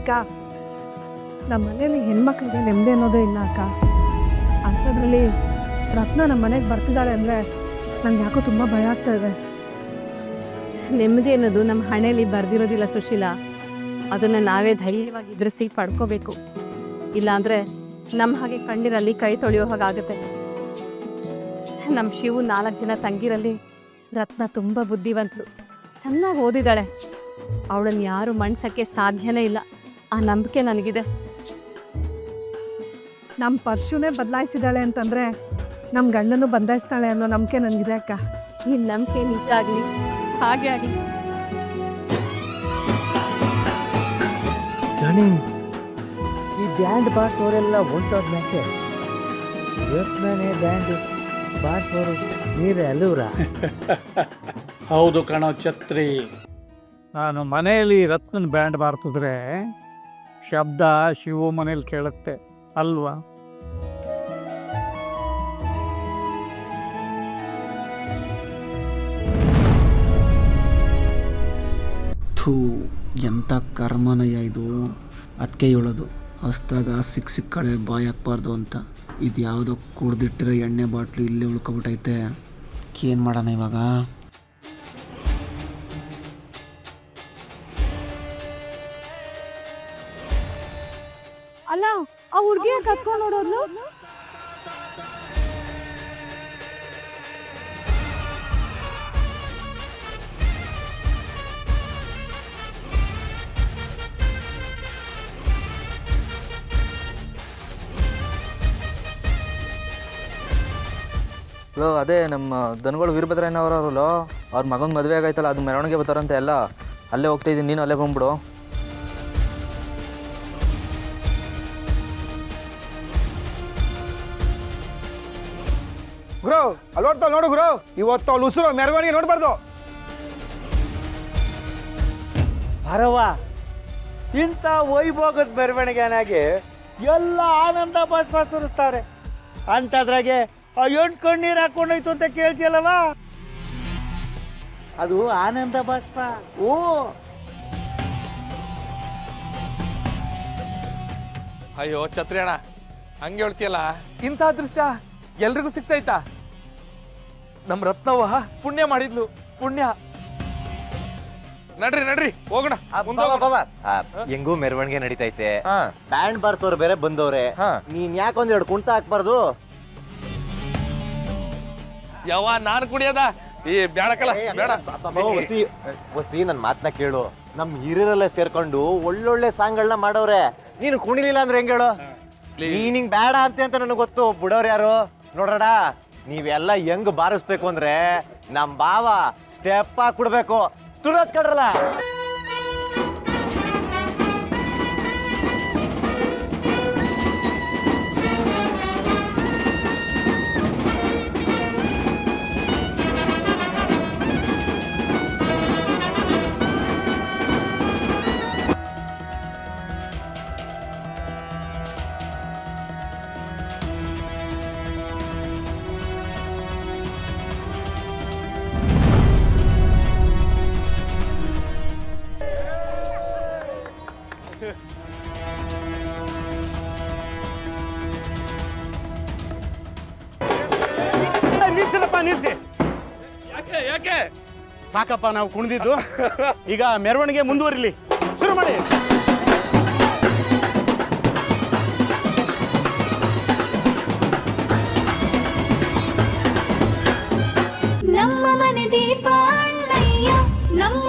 ಅಕ್ಕ, ನಮ್ಮ ಮನೇಲಿ ಹೆಣ್ಮಕ್ಳಿಗೆ ನೆಮ್ಮದಿ ಅನ್ನೋದೇ ಇಲ್ಲ ಅಕ್ಕ. ಅಂಥದ್ರಲ್ಲಿ ರತ್ನ ನಮ್ಮ ಮನೆಗೆ ಬರ್ತಿದ್ದಾಳೆ ಅಂದರೆ ನನಗೆ ಯಾಕೋ ತುಂಬ ಭಯ ಆಗ್ತಾ ಇದೆ. ನೆಮ್ಮದಿ ಅನ್ನೋದು ನಮ್ಮ ಹಣೆಯಲ್ಲಿ ಬರ್ದಿರೋದಿಲ್ಲ ಸುಶೀಲಾ. ಅದನ್ನು ನಾವೇ ಧೈರ್ಯವಾಗಿ ಎದುರಿಸಿ ಪಡ್ಕೋಬೇಕು. ಇಲ್ಲಾಂದರೆ ನಮ್ಮ ಹಾಗೆ ಕಣ್ಣೀರಲ್ಲಿ ಕೈ ತೊಳೆಯೋ ಹಾಗಾಗುತ್ತೆ. ನಮ್ಮ ಶಿವು 4 ಜನ ತಂಗಿರಲ್ಲಿ ರತ್ನ ತುಂಬ ಬುದ್ಧಿವಂತರು, ಚೆನ್ನಾಗಿ ಓದಿದ್ದಾಳೆ. ಅವಳನ್ನು ಯಾರು ಮಣ್ಸೋಕ್ಕೆ ಸಾಧ್ಯನೇ ಇಲ್ಲ. ಆ ನಂಬಿಕೆ ನನಗಿದೆ. ನಮ್ಮ ಪರ್ಶುನೇ ಬದಲಾಯಿಸಿದ್ದಾಳೆ ಅಂತಂದರೆ ನಮ್ಮ ಗಂಡನೂ ಬದಲಾಯಿಸ್ತಾಳೆ ಅನ್ನೋ ನಂಬಿಕೆ ನನಗಿದೆ ಅಕ್ಕ. ಈ ನಂಬಿಕೆ ನಿಜ ಆಗಲಿ, ಹಾಗೆ ಆಗಲಿ. ಗಣಿ, ಈ ಬ್ಯಾಂಡ್ ಬಾರ್ಸೋರೆಲ್ಲ ಹೊಂಟೋದ್ಮ್ಯಾಕೆ ರತ್ನನೇ ಬ್ಯಾಂಡ್ ಬಾರ್ಸೋರು ನೀವೇ ಅಲ್ಲೂರ? ಹೌದು ಕಣೋ ಛತ್ರಿ. ನಾನು ಮನೆಯಲ್ಲಿ ರತ್ನನ ಬ್ಯಾಂಡ್ ಬಾರ್ತಿದ್ರೆ ಶಬ್ದ ಶಿವು ಮನೇಲಿ ಕೇಳುತ್ತೆ ಅಲ್ವಾ? ಥೂ, ಎಂಥ ಕರ್ಮನಯ್ಯ ಇದು. ಅದಕ್ಕೆ ಹೇಳೋದು ಹೊಸ್ದಾಗ ಸಿಕ್ಕ ಕಡೆ ಬಾಯಿ ಹಾಕ್ಬಾರ್ದು ಅಂತ. ಇದು ಯಾವುದೋ ಕುಡ್ದಿಟ್ಟಿರೋ ಎಣ್ಣೆ ಬಾಟ್ಲು ಇಲ್ಲೇ ಉಳ್ಕೊಬಿಟ್ಟೈತೆ. ಏನು ಮಾಡೋಣ ಇವಾಗ? ಅಲ್ಲ, ಆ ಹುಡುಗಿಯ ಕತ್ಕೊಂಡು ನೋಡೋದ್ಲು. ಲೋ, ಅದೇ ನಮ್ಮ ದನಗಳು ವೀರಭದ್ರಯ್ಯನವರಲ್ಲ, ಅವ್ರ ಮಗನ ಮದುವೆ ಆಗೈತಲ್ಲ, ಅದು ಮೆರವಣಿಗೆ ಬರ್ತಾರಂತೆ ಎಲ್ಲ. ಅಲ್ಲೇ ಹೋಗ್ತಾ ಇದ್ದೀನಿ, ನೀನು ಅಲ್ಲೇ ಬಂದ್ಬಿಡು. ಗುರು ಅಲ್ಲಿ ನೋಡ್ತಾವ ನೋಡು ಗುರು, ಇವತ್ತು ಅವ್ಳು ಉಸಿರು ಮೆರವಣಿಗೆ ನೋಡ್ಬಾರ್ದು. ಬರವ, ಇಂಥ ವೈಭೋಗದ ಮೆರವಣಿಗೆನಾಗಿ ಎಲ್ಲ ಆನಂದ ಬಾಷ್ಪ ಸುರಿಸ್ತಾರೆ. ಅಂಥದ್ರಾಗೆ ಆ 8 ಕಣ್ಣೀರು ಹಾಕೊಂಡೋಯ್ತು ಅಂತ ಕೇಳ್ತಿಯಲ್ಲವ, ಅದು ಆನಂದ ಬಾಷ್ಪ. ಓ, ಅಯ್ಯೋ ಛತ್ರಿ ಅಣ್ಣ, ಹಂಗೆ ಹೇಳ್ತೀಯಲ್ಲ. ಇಂಥ ಅದೃಷ್ಟ ಎಲ್ರಿಗೂ ಸಿಗ್ತೈತಾ? ನಮ್ಮ ರತ್ನವ್ವ ಪುಣ್ಯ ಮಾಡಿದ್ಲು, ಪುಣ್ಯ. ನಡ್ರಿ ನಡ್ರಿ ಹೋಗೋಣ. ಹೆಂಗೂ ಮೆರವಣಿಗೆ ನಡೀತೈತೆ, ಬ್ಯಾಂಡ್ ಬಾರ್ಸೋರು ಬೇರೆ ಬಂದವ್ರೆ. ನೀನ್ ಯಾಕೊಂದೆರಡು ಕುಂಟ ಹಾಕ್ಬಾರ್ದು? ಯಾವ ನಾನು ಕುಡಿಯೋದ? ಈ ಬ್ಯಾಡಕಲ್ಲ, ಬೇಡ. ವಸಿ ನನ್ ಮಾತನ್ನ ಕೇಳು. ನಮ್ ಹಿರಿಯರೆಲ್ಲ ಸೇರ್ಕೊಂಡು ಒಳ್ಳೊಳ್ಳೆ ಸಾಂಗ್ಗಳನ್ನ ಮಾಡವ್ರೆ. ನೀನು ಕುಣಿಲಿಲ್ಲ ಅಂದ್ರೆ ಹೆಂಗ್ ಹೇಳು? ನೀನಿಂಗ್ ಬೇಡ ಅಂತ ನನಗೆ ಗೊತ್ತು. ಬಿಡೋರು ಯಾರು ನೋಡ್ರಣ. ನೀವೆಲ್ಲ ಹೆಂಗ್ ಬಾರಿಸ್ಬೇಕು ಅಂದ್ರೆ ನಮ್ ಬಾವ ಸ್ಟೆಪ್ ಹಾಕಿ ಕೊಡ್ಬೇಕು. ಸ್ಟೂಡೆಂಟ್ಸ್ ಕಡ್ರಲ್ಲ. ನಿಲ್ಸರಪ್ಪ, ನಿಲ್ಸಿ. ಯಾಕೆ ಯಾಕೆ? ಸಾಕಪ್ಪ ನಾವು ಕುಣಿದಿದ್ದು. ಈಗ ಮೆರವಣಿಗೆ ಮುಂದುವರಿಲಿ, ಶುರು ಮಾಡಿ. ನಮ್ಮ ಮನೆ ದೀಪ ಅಣ್ಣಯ್ಯ, ನಮ್ಮ